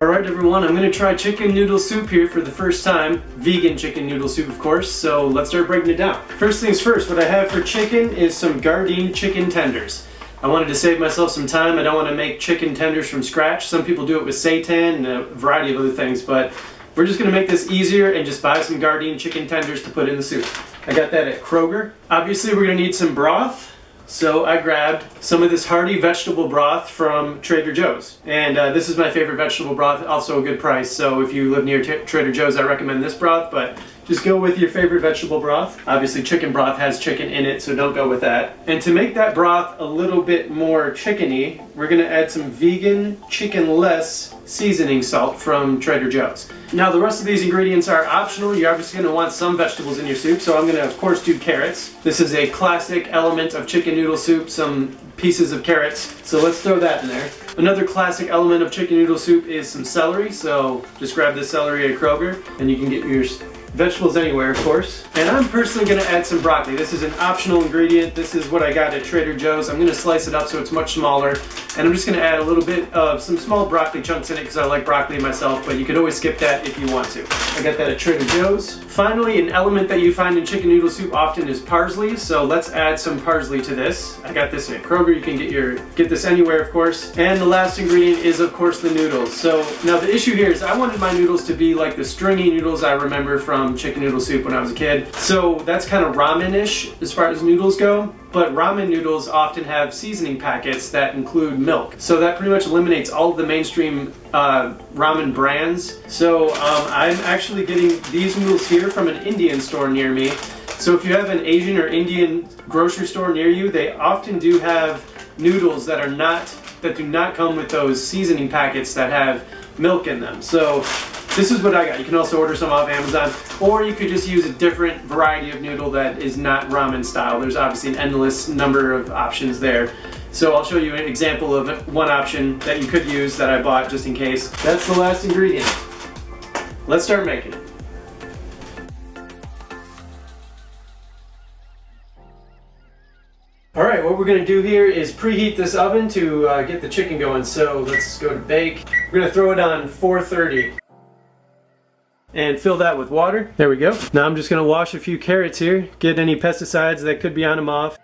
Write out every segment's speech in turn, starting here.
Alright everyone, I'm going to try chicken noodle soup here for the first time. Vegan chicken noodle soup, of course, so let's start breaking it down. First things first, what I have for chicken is some Gardein chicken tenders. I wanted to save myself some time. I don't want to make chicken tenders from scratch. Some people do it with seitan and a variety of other things, but we're just going to make this easier and just buy some Gardein chicken tenders to put in the soup. I got that at Kroger. Obviously we're going to need some broth. So I grabbed some of this Hearty Vegetable Broth from Trader Joe's. And this is my favorite vegetable broth, also a good price. So if you live near Trader Joe's, I recommend this broth, but just go with your favorite vegetable broth. Obviously chicken broth has chicken in it, so don't go with that. And to make that broth a little bit more chickeny, we're gonna add some vegan, chicken-less seasoning salt from Trader Joe's. Now the rest of these ingredients are optional. You're obviously going to want some vegetables in your soup, so I'm going to of course do carrots. This is a classic element of chicken noodle soup, some pieces of carrots, so let's throw that in there. Another classic element of chicken noodle soup is some celery, so just grab this celery at Kroger and you can get your vegetables anywhere, of course. And I'm personally going to add some broccoli. This is an optional ingredient. This is what I got at Trader Joe's. I'm going to slice it up so it's much smaller. And I'm just going to add a little bit of some small broccoli chunks in it because I like broccoli myself, but you could always skip that if you want to. I got that at Trader Joe's. Finally, an element that you find in chicken noodle soup often is parsley, so let's add some parsley to this. I got this at Kroger. You can get this anywhere, of course. And the last ingredient is, of course, the noodles. So now the issue here is I wanted my noodles to be like the stringy noodles I remember from chicken noodle soup when I was a kid. So that's kind of ramen-ish as far as noodles go. But ramen noodles often have seasoning packets that include milk. So that pretty much eliminates all of the mainstream ramen brands. So I'm actually getting these noodles here from an Indian store near me. So if you have an Asian or Indian grocery store near you, they often do have noodles that do not come with those seasoning packets that have milk in them. So this is what I got. You can also order some off Amazon, or you could just use a different variety of noodle that is not ramen style. There's obviously an endless number of options there. So I'll show you an example of one option that you could use that I bought just in case. That's the last ingredient. Let's start making it. Alright, what we're going to do here is preheat this oven to get the chicken going. So let's go to bake. We're going to throw it on 430. And fill that with water. There we go. Now I'm just going to wash a few carrots here, get any pesticides that could be on them off.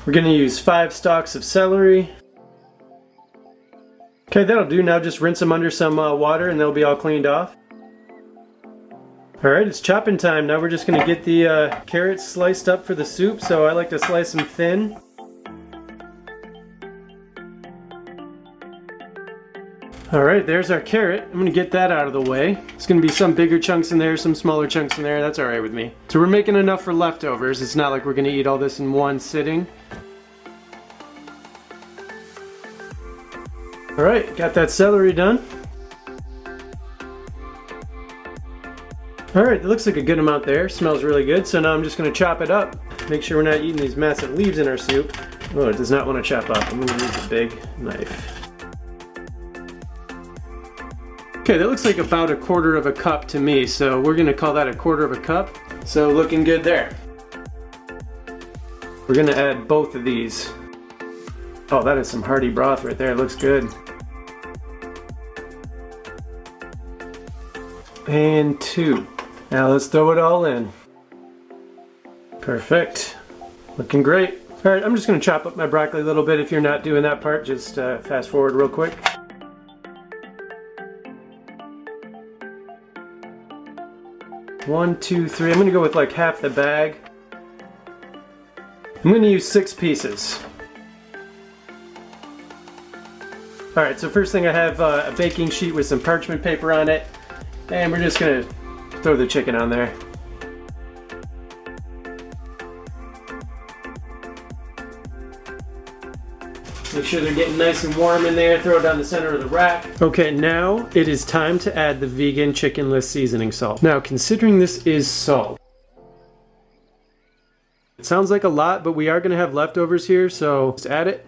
We're going to use 5 stalks of celery. Okay, that'll do. Now just rinse them under some water and they'll be all cleaned off. Alright, it's chopping time. Now we're just going to get the carrots sliced up for the soup, so I like to slice them thin. Alright, there's our carrot. I'm going to get that out of the way. There's going to be some bigger chunks in there, some smaller chunks in there. That's alright with me. So we're making enough for leftovers. It's not like we're going to eat all this in one sitting. Alright, got that celery done. Alright, it looks like a good amount there. Smells really good. So now I'm just going to chop it up. Make sure we're not eating these massive leaves in our soup. Oh, it does not want to chop up. I'm going to use a big knife. Okay, that looks like about 1/4 cup to me, so we're going to call that 1/4 cup. So looking good there. We're going to add both of these. Oh, that is some hearty broth right there. It looks good. And 2. Now let's throw it all in. Perfect. Looking great. Alright, I'm just going to chop up my broccoli a little bit. If you're not doing that part, just fast forward real quick. One, 2, 3. I'm going to go with like half the bag. I'm going to use 6 pieces. Alright, so first thing I have a baking sheet with some parchment paper on it. And we're just going to throw the chicken on there. Make sure they're getting nice and warm in there. Throw it down the center of the rack. Okay, now it is time to add the vegan chickenless seasoning salt. Now, considering this is salt, it sounds like a lot, but we are going to have leftovers here, so just add it.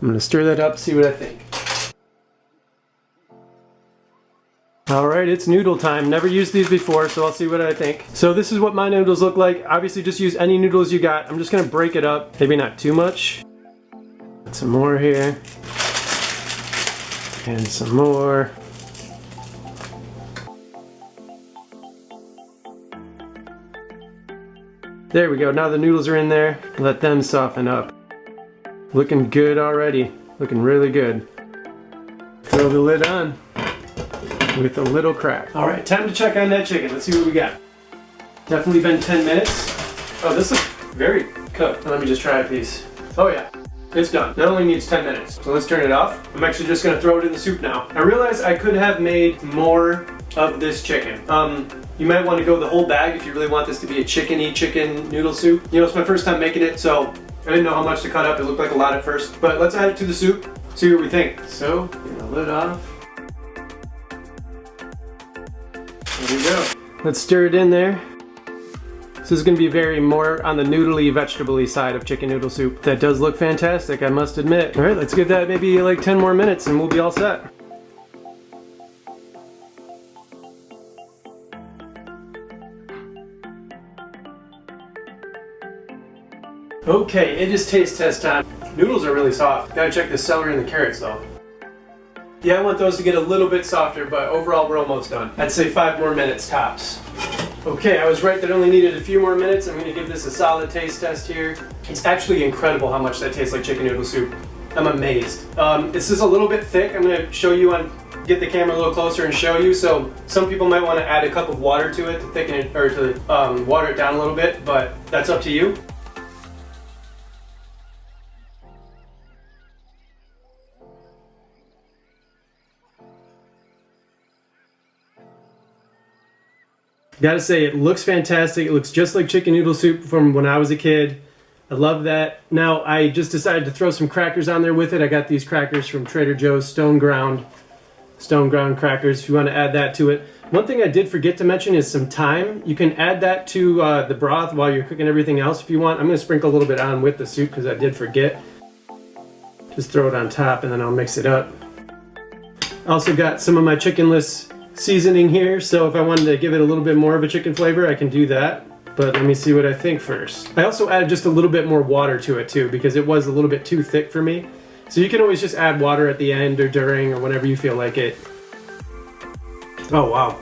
I'm going to stir that up, see what I think. Alright, it's noodle time. Never used these before, so I'll see what I think. So this is what my noodles look like. Obviously just use any noodles you got. I'm just going to break it up. Maybe not too much. Add some more here. And some more. There we go, now the noodles are in there. Let them soften up. Looking good already, looking really good. Throw the lid on with a little crack. All right, time to check on that chicken. Let's see what we got. Definitely been 10 minutes. Oh, this looks very cooked. Let me just try a piece. Oh yeah, it's done. That only needs 10 minutes. So let's turn it off. I'm actually just gonna throw it in the soup now. I realized I could have made more of this chicken. You might want to go the whole bag if you really want this to be a chicken-y chicken noodle soup. You know, it's my first time making it, so I didn't know how much to cut up. It looked like a lot at first. But let's add it to the soup, see what we think. So, get the lid off. There we go. Let's stir it in there. This is going to be very more on the noodly, vegetable-y side of chicken noodle soup. That does look fantastic, I must admit. All right, let's give that maybe like 10 more minutes and we'll be all set. Okay, it is taste test time. Noodles are really soft. Gotta check the celery and the carrots though. Yeah, I want those to get a little bit softer, but overall we're almost done. I'd say 5 more minutes tops. Okay, I was right that only needed a few more minutes. I'm gonna give this a solid taste test here. It's actually incredible how much that tastes like chicken noodle soup. I'm amazed. This is a little bit thick. I'm gonna show you get the camera a little closer and show you. So some people might wanna add a cup of water to it to thicken it, or to water it down a little bit, but that's up to you. Gotta say, it looks fantastic. It looks just like chicken noodle soup from when I was a kid. I love that. Now, I just decided to throw some crackers on there with it. I got these crackers from Trader Joe's, stone ground crackers, if you want to add that to it. One thing I did forget to mention is some thyme. You can add that to the broth while you're cooking everything else if you want. I'm gonna sprinkle a little bit on with the soup because I did forget. Just throw it on top and then I'll mix it up. Also got some of my chickenless seasoning here, so if I wanted to give it a little bit more of a chicken flavor, I can do that. But let me see what I think first. I also added just a little bit more water to it too, because it was a little bit too thick for me. So you can always just add water at the end or during or whenever you feel like it. Oh wow.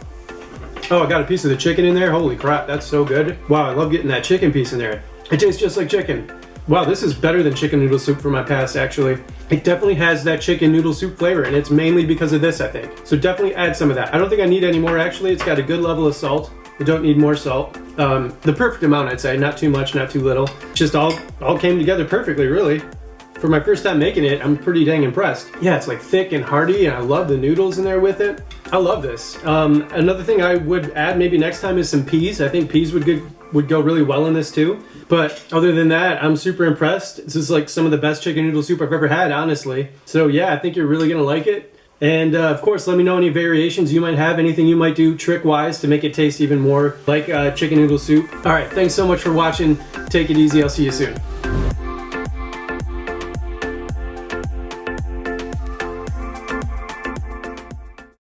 Oh, I got a piece of the chicken in there. Holy crap, that's so good. Wow, I love getting that chicken piece in there. It tastes just like chicken. Wow, this is better than chicken noodle soup from my past, actually. It definitely has that chicken noodle soup flavor, and it's mainly because of this, I think. So definitely add some of that. I don't think I need any more, actually. It's got a good level of salt. I don't need more salt. The perfect amount, I'd say. Not too much, not too little. Just all came together perfectly, really. For my first time making it, I'm pretty dang impressed. Yeah, it's like thick and hearty, and I love the noodles in there with it. I love this. Another thing I would add maybe next time is some peas. I think peas would go really well in this too. But other than that, I'm super impressed. This is like some of the best chicken noodle soup I've ever had, honestly. So yeah, I think you're really gonna like it. And of course, let me know any variations you might have, anything you might do trick-wise to make it taste even more like chicken noodle soup. All right, thanks so much for watching. Take it easy, I'll see you soon.